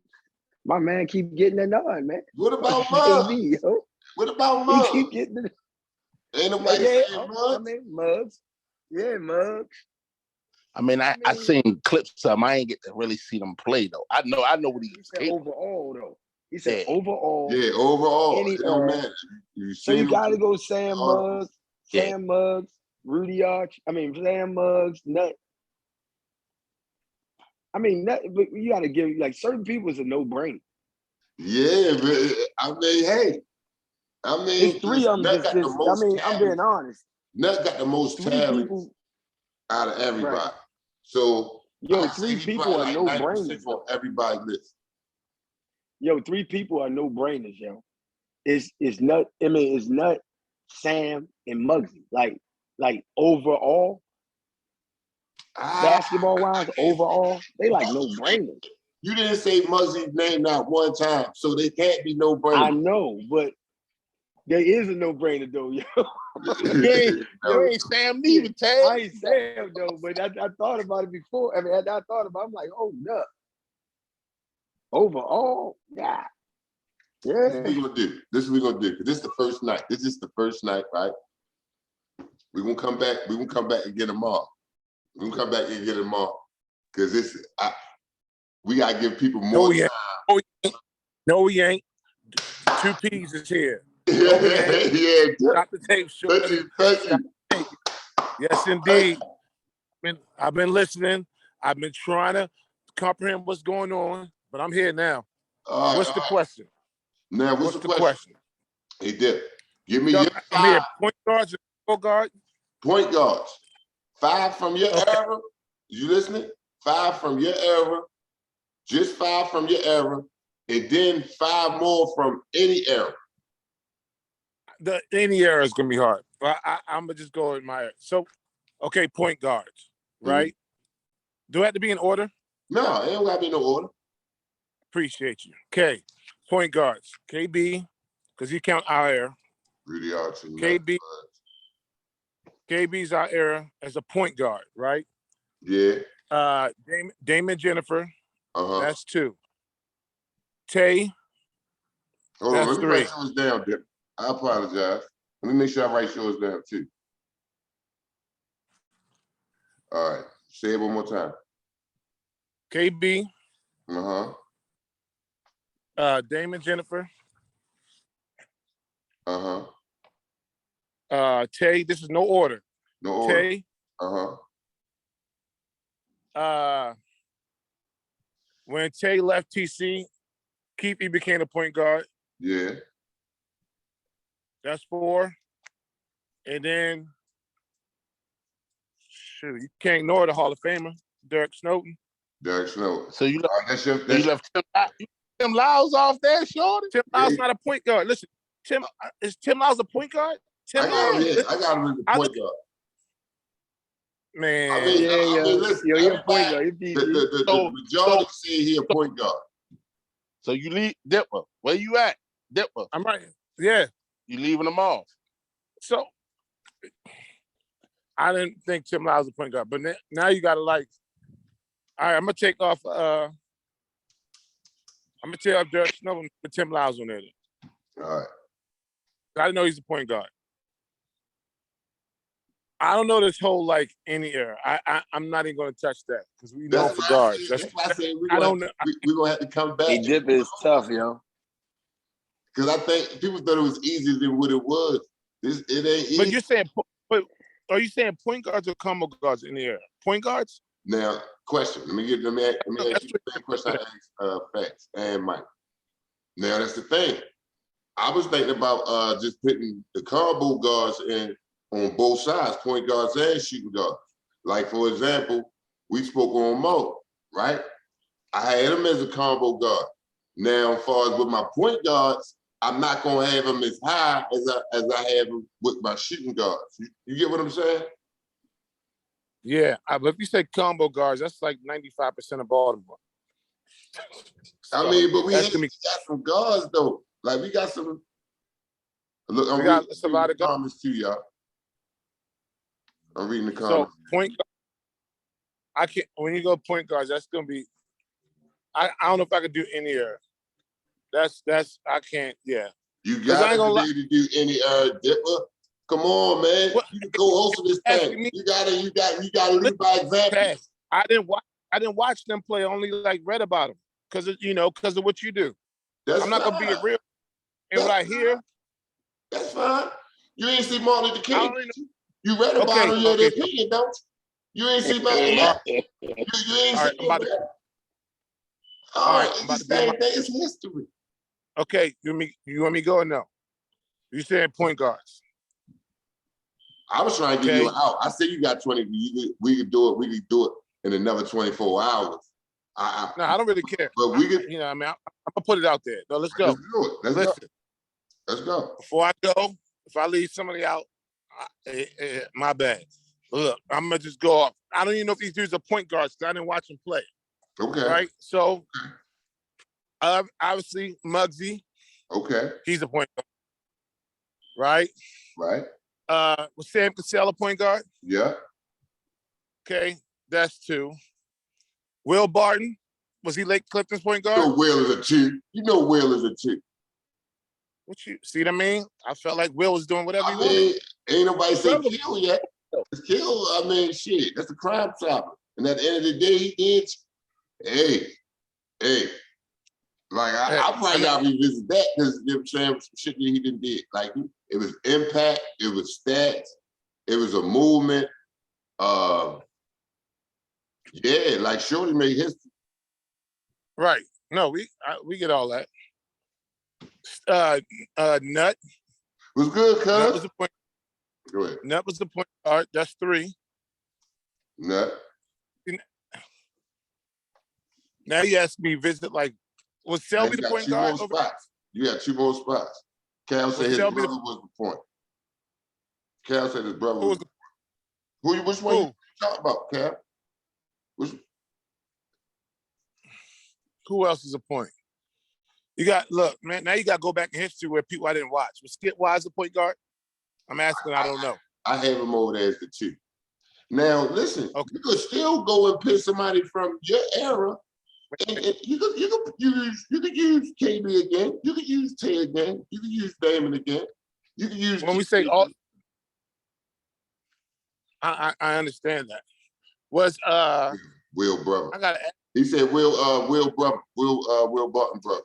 my man keep getting a nod, man. What about Muggs? KB, yo. What about Muggs? He keep getting the Ain't nobody saying Muggs? I mean, Muggs. Yeah, Muggs. I mean, I seen clips of him. I ain't get to really see them play though. I know what he said overall though. He said overall. Yeah, overall. Any, it don't matter. So you gotta go Sam Muggs, Sam Muggs, Rudy Arch. I mean Sam Muggs, Nut. I mean, Nut, but you gotta give like certain people is a no-brainer. Yeah, but I mean, hey. I mean, it's 3 of them. I'm being honest. Nut got the most talent out of everybody. Right. So yo, 3 people are no-brainers on everybody's list. Yo, 3 people are no-brainers, yo. It's Nut. I mean, it's Nut, Sam, and Muggsy. Like overall, basketball-wise, overall, they like no-brainers. You didn't say Muggsy's name not one time, so they can't be no-brainers. I know, but there is a no-brainer though, yo. You ain't Sam neither, Ted. I ain't Sam though, but I thought about it before. I mean, I thought about it, I'm like, oh, Nut. Overall, yeah. This is what we're gonna do. This is the first night. This is the first night, right? We're gonna come back. We're gonna come back and get them all. Cause we gotta give people No, more we ain't. time. No, we ain't. Two P's is here. Yeah, Stop the tape, short. thank you. Yes, indeed. I've been listening. I've been trying to comprehend what's going on, but I'm here now. All right, What's the question? Now, what's the question? Hey, Dip, give me Yo, your I'm here. 5 Point guards and point guard. point guards. 5 from your Okay. era. You listening? 5 from your era. Just 5 from your era. And then 5 more from any era. Any era is gonna be hard. I'm gonna just go in my era. So, okay, point guards, right? Do I have to be in order? No, it ain't gotta be no order. Appreciate you. Okay, point guards. KB, because you count our era. Rudy Archie. KB's our era as a point guard, right? Yeah. Damon Jennifer, Uh-huh. that's 2. Tay, Hold on, that's let me write 3. yours down, Dip. I apologize. Let me make sure I write yours down too. All right. Say it one more time. KB, Uh-huh. Damon Jennifer, Uh-huh. Tay. This is no order. No order. Tay, Uh-huh. when Tay left TC, Keefe became a point guard. Yeah. That's 4. And then, shoot, you can't ignore the Hall of Famer, Derek Snowden. Derek Snow. So you All right, that's your left Tim Lyles off there, shorty? Tim Lyles not a point guard. Listen, is Tim Lyles a point guard? I got him as a point guard. Man, I mean, listen, you're a point everybody- guard. the majority say he a point guard. So you leave Dipper. Where you at? Dipper. I'm right. Yeah. You leaving them off. So I didn't think Tim Lyles was a point guard, but now you gotta like. All right, I'm gonna take off. I'm gonna take off Derek Snowden with Tim Lyles on there. All right. I didn't know he's a point guard. I don't know this whole like any era. I'm not even gonna touch that because we know for guards. That's why I say I don't know. we're gonna have to come back. Hey, Dip is tough, yo. Because I think people thought it was easier than what it was. It ain't easy. But you're saying, but are you saying point guards or combo guards in the era? Point guards? Now, question. Let me ask you the same question I asked Fats and Mike. Now that's the thing. I was thinking about just putting the combo guards in on both sides, point guards and shooting guards. Like for example, we spoke on Mo, right? I had him as a combo guard. Now, as far as with my point guards, I'm not gonna have him as high as I have him with my shooting guards. You get what I'm saying? Yeah, but if you say combo guards, that's like 95% of Baltimore. I mean, but we That's got gonna be- some guards though. Like we got some. Look, I'm We got reading a lot of the comments too, y'all. I'm reading the So comments. point guard, I can't. When you go point guards, that's gonna be. I don't know if I could do any era. That's I can't. Yeah. You 'Cause I got ain't gonna to be to do any Dipper. Come on, man. What- You can co-host of this Asking thing. me- You gotta lead by example. Pass. I didn't watch them play. Only like read about them because of what you do. That's I'm not gonna be a real. And what I hear, That's fine. You ain't see Martin Luther I King. don't even. You read about Okay, him, you had okay. an opinion, don't you? You ain't see Malcolm X. You ain't All right, see I'm about him. to- All all right, right, I'm about it's to the be same my- thing. It's history. Okay, you want me to go or no? You saying point guards? I was trying to give you an Okay. out. I said you got 20. We could do it. We could do it in another 24 hours. No, I don't really care. But we could. I'm gonna put it out there. No, let's go. Let's do it. Let's Listen, go. Let's go. before I go, if I leave somebody out, my bad. Look, I'm gonna just go off. I don't even know if these dudes are point guards because I didn't watch them play. Okay. Right? So, obviously, Muggsy, Okay. he's a point guard. Right? Right. Was Sam Cassell a point guard? Yeah. Okay, that's 2. Will Barton, was he Lake Clifton's point You guard? know Will is a chick. You know Will is a chick. What you see what I mean? I felt like Will was doing whatever I he wanted. mean, ain't nobody say Brother. kill yet. It's kill. I mean, shit. That's a crime stopper. And at the end of the day, he did. Hey, like I probably gotta revisit that because you know what I'm saying, some shit that he didn't did. Like it was impact, it was stats, it was a movement. Yeah, like Shorty made history. Right. No, we get all that. Nut. Was good, Nut was cuz. the point. Go ahead. Nut was the point guard. That's 3. Nut. Now you ask me visit like was Now Selby you the got point 2 guard? more spots. You got 2 more spots. Cal said his Selby brother was the point. Cal said his brother Who was was which one you who? talking about, Cal? Which Who else is a point? You got look, man. Now you got to go back in history where people I didn't watch. Was Skip Wise the point guard? I'm asking. I don't know. I have him over there as the 2. Now listen, Okay. you could still go and pick somebody from your era. And you could use KB again. You could use Tay again. You could use Damon again. You could use When we KD say all, again. I understand that. Was Will brother. I got He said Will brother. Will Barton brother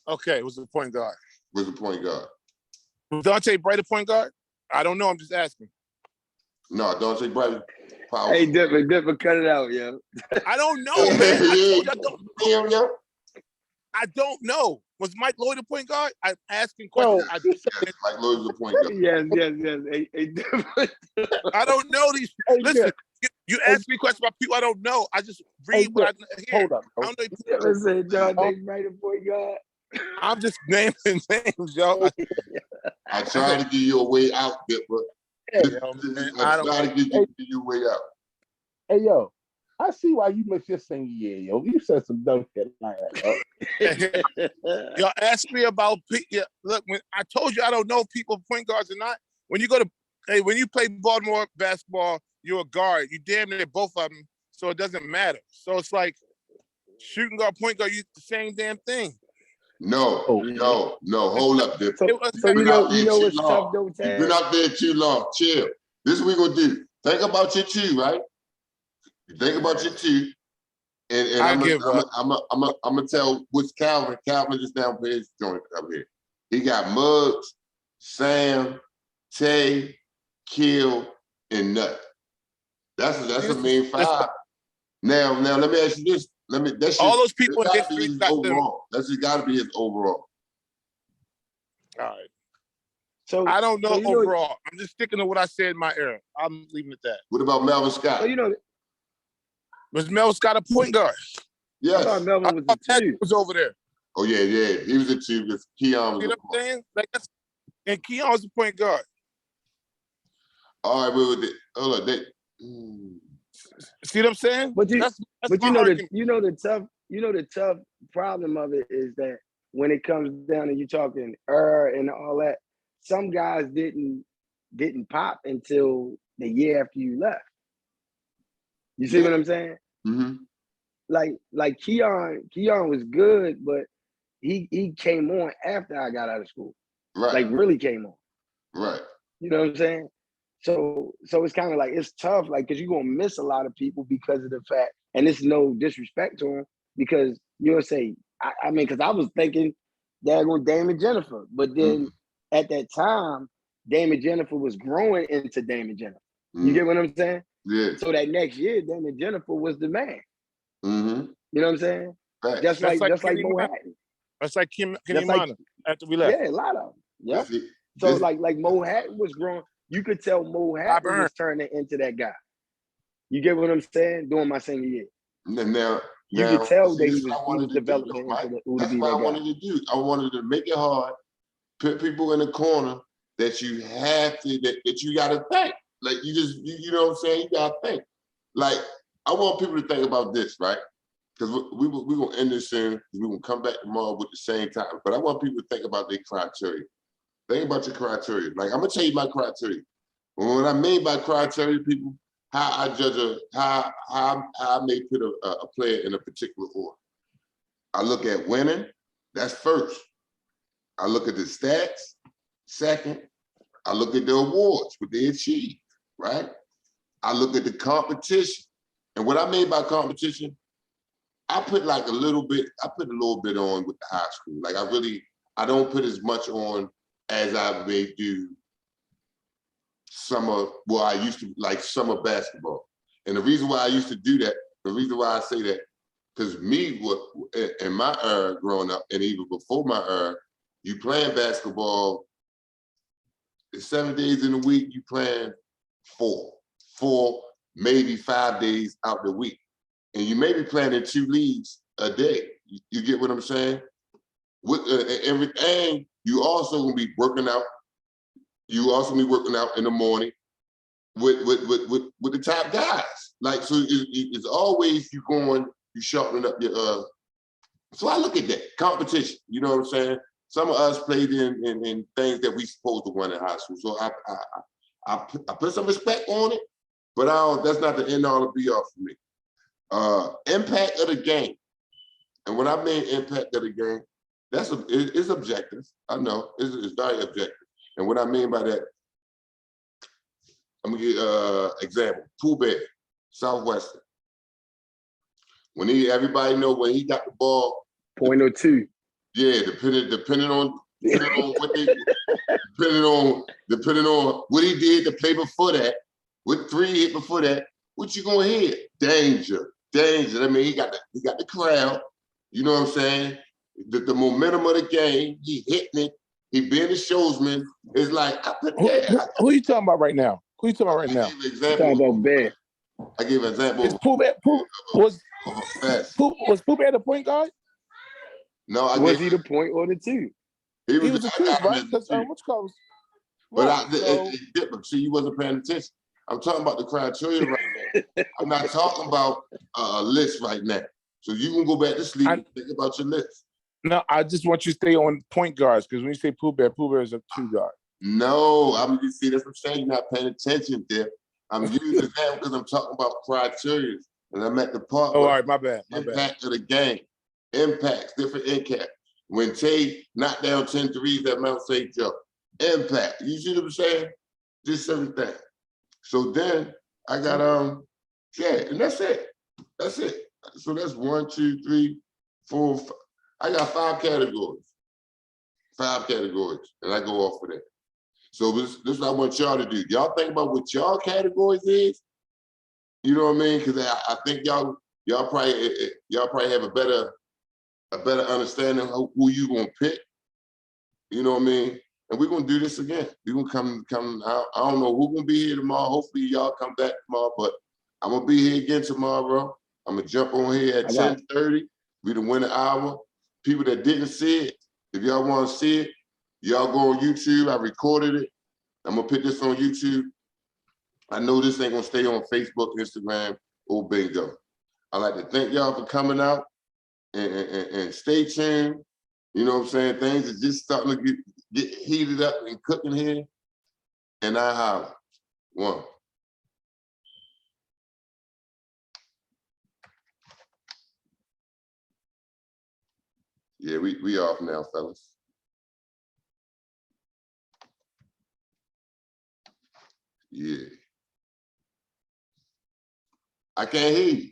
okay? Was the point guard? was the point guard. Was Dante Bright a point guard? I don't know. I'm just asking. No, don't say Bright. Hey, Dipper, cut it out, yo. I don't know, man. I Damn, yo. don't know. Was Mike Lloyd a point guard? I'm asking questions. Yes, Mike Lloyd was the point guard. Yes. Hey, Dipper. I don't know these. Listen, you ask me questions about people I don't know. I just read what I hear. Hold up. I don't know. Dipper said Dante Bright, a point guard. I'm just naming names, yo. I tried to give you a way out, Dipper. Yo, man, I I tried to give you a way out. Hey, yo, I see why you missed your senior year, yo. You said some dumb shit like that, yo. Y'all ask me about look, when I told you I don't know if people point guards or not. When you go to when you play Baltimore basketball, you're a guard. You damn near both of them, so it doesn't matter. So it's like shooting guard, point guard, you the same damn thing. No, hold up, Dipper. So you know what's tough though, You've Tad? been out there too long. Chill. This is what we're gonna do. Think about your 2, right? You think about your 2, and I'm gonna tell what's Calvin. Calvin just down for his joint up here. He got Muggs, Sam, Tay, Kill, and Nut. That's a mean 5. Now let me ask you this. All those people in that's history his got them. overall. That's just gotta be his overall. All right. So I don't know so you overall. I'm just sticking to what I said in my era. I'm leaving it at that. What about Melvin Scott? So you know, Was Mel Scott a point guard? I Yes. thought Melvin was I the 2. was over there. Oh yeah. He was a 2 because Keon was You know a what I'm saying? Like that's and Keon was a point guard. All right, hold on. See what I'm saying? But that's But my you know argument. the tough problem of it is that when it comes down to you talking and all that, some guys didn't pop until the year after you left. You see what I'm saying? Mm-hmm. Like Keon was good, but he came on after I got out of school. Right. Like really came on. Right. You know what I'm saying? So it's kind of like it's tough, like because you're gonna miss a lot of people because of the fact, and it's no disrespect to him, because you'll say, I mean, because I was thinking they're going Damon Jennifer, but then at that time, Damon Jennifer was growing into Damon Jennifer. You get what I'm saying? Yeah. So that next year, Damon Jennifer was the man. Mm-hmm. You know what I'm saying? Right. Just like Kenny Mo Miner. Hatton. That's like Kenny That's like- Miner after we left. Yeah, a lot of them. Yeah. That's it. So This- like Mo Hatton was growing. You could tell Mo Hatton was turning into that guy. You get what I'm saying? During my senior year. Now, You could tell that this he is what I wanted was to do, developing Mike. into who to That's be what I that guy. wanted to do. I wanted to make it hard, put people in the corner that you have to, that you got to think. Like you just, you know what I'm saying? You got to think. Like, I want people to think about this, right? Because we're going to end this soon. We're going to come back tomorrow with the same time. But I want people to think about their criteria. Think about your criteria. Like, I'm going to tell you my criteria. What I mean by criteria, people, how I judge how I may put a player in a particular order. I look at winning, that's first. I look at the stats, second. I look at the awards, what they achieve, right? I look at the competition. And what I mean by competition, I put like a little bit on with the high school. Like I don't put as much on as I may do I used to like summer basketball. And the reason why I used to do that, the reason why I say that, because in my era growing up, and even before my era, you playing basketball 7 days in a week, you playing four, maybe 5 days out the week. And you may be playing in 2 leagues a day. You get what I'm saying? With everything, you also gonna be working out. You also be working out in the morning with the top guys. Like, so it's always you sharpening up your so I look at that competition, you know what I'm saying? Some of us played in things that we supposed to win in high school. So I put some respect on it, but that's not the end all and be all for me. Impact of the game. And when I mean impact of the game, it's objective. I know, it's very objective. And what I mean by that, I'm gonna give example. Pooh Bear, Southwestern. Everybody know when he got the ball. .02. Yeah, depending on what they, depending on what he did to play before that, what 3 hit before that, what you gonna hit? Danger. I mean, he got the crowd. You know what I'm saying? The momentum of the game. He hitting it. He being a showsman. It's like I put that. Who are you talking about right now? Who you talking about right I now? gave an Talking example. about Bear. I gave an example. Is Pooh Bear, was Fast. Pooh Bear the point guard? No, Was he the point or the 2? He was a two, I got him right? as a Because two. what's called? But Right, so, it's different. See, you wasn't paying attention. I'm talking about the criteria right now. I'm not talking about a list right now. So you can go back to sleep and think about your list. no, I just want you to stay on point guards because when you say Pooh Bear is a 2 guard. No, see, that's what I'm saying. You're not paying attention, Dip. I'm using that because I'm talking about criteria. And I'm at the part Oh, all where right, my bad. impact of the game. Impacts, different impact. When Tay knocked down 10 threes at Mount St. Joe. Impact. You see what I'm saying? Just everything. So then I got and that's it. That's it. So that's 1, 2, 3, 4, 5. I got 5 categories. 5 categories. And I go off of that. So this is what I want y'all to do. Y'all think about what y'all categories is. You know what I mean? Because I think y'all probably have a better understanding of who you gonna pick. You know what I mean? And we're gonna do this again. We're gonna come out. I don't know who's gonna be here tomorrow. Hopefully y'all come back tomorrow, but I'm gonna be here again tomorrow. I'm gonna jump on here at 10:30. We the winning hour. People that didn't see it, if y'all want to see it, y'all go on YouTube. I recorded it. I'm gonna put this on YouTube. I know this ain't gonna stay on Facebook, Instagram, or bingo. I'd like to thank y'all for coming out and stay tuned. You know what I'm saying? Things are just starting to get heated up and cooking here. And I holler. 1. Yeah, we off now, fellas. Yeah. I can't hear you.